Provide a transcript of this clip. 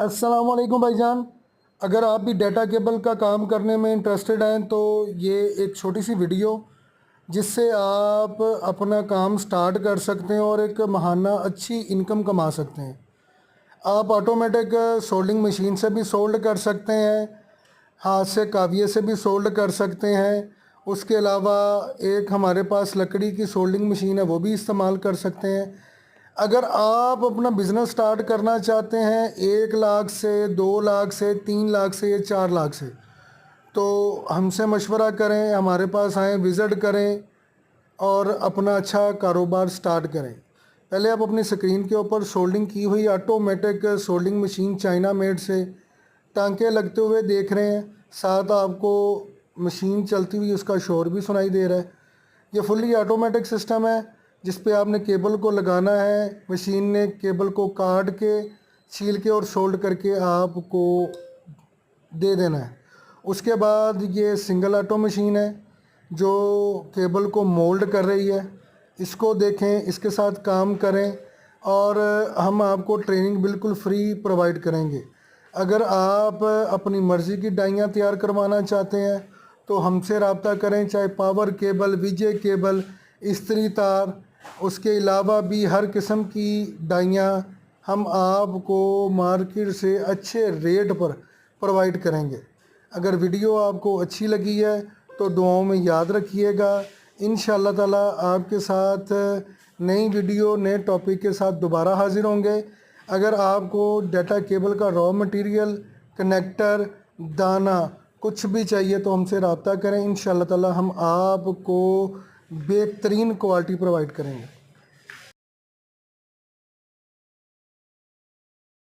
अस्सलामुअलैकुम भाईजान। अगर आप भी डाटा केबल का काम करने में इंटरेस्टेड हैं तो ये एक छोटी सी वीडियो जिससे आप अपना काम स्टार्ट कर सकते हैं और एक माहाना अच्छी इनकम कमा सकते हैं। आप ऑटोमेटिक सोल्डिंग मशीन से भी सोल्ड कर सकते हैं, हाथ से काविये से भी सोल्ड कर सकते हैं। उसके अलावा एक हमारे पास लकड़ी की सोल्डिंग मशीन है, वो भी इस्तेमाल कर सकते हैं। अगर आप अपना बिज़नेस स्टार्ट करना चाहते हैं 1 लाख से, 2 लाख से, 3 लाख से या 4 लाख से, तो हमसे मशवरा करें, हमारे पास आएँ, विज़िट करें और अपना अच्छा कारोबार स्टार्ट करें। पहले आप अपनी स्क्रीन के ऊपर सोल्डिंग की हुई automatic soldering machine China made से टांके लगते हुए देख रहे हैं। साथ आपको मशीन चलती हुई उसका शोर भी सुनाई दे रहा है। ये फुल्ली ऑटोमेटिक सिस्टम है जिस पे आपने केबल को लगाना है, मशीन ने केबल को काट के, छील के और सोल्ड करके आपको दे देना है। उसके बाद ये सिंगल ऑटो मशीन है जो केबल को मोल्ड कर रही है। इसको देखें, इसके साथ काम करें और हम आपको ट्रेनिंग बिल्कुल फ्री प्रोवाइड करेंगे। अगर आप अपनी मर्ज़ी की डाइयाँ तैयार करवाना चाहते हैं तो हमसे रब्ता करें, चाहे पावर केबल, वीजे केबल, इस्त्री तार, उसके अलावा भी हर किस्म की डाइयाँ हम आपको मार्केट से अच्छे रेट पर प्रोवाइड करेंगे। अगर वीडियो आपको अच्छी लगी है तो दुआओं में याद रखिएगा। इंशाअल्लाह ताला आपके साथ नई वीडियो नए टॉपिक के साथ दोबारा हाज़िर होंगे। अगर आपको डाटा केबल का रॉ मटेरियल, कनेक्टर, दाना कुछ भी चाहिए तो हमसे रब्ता करें। इंशाअल्लाह ताला हम आपको बेहतरीन क्वालिटी प्रोवाइड करेंगे।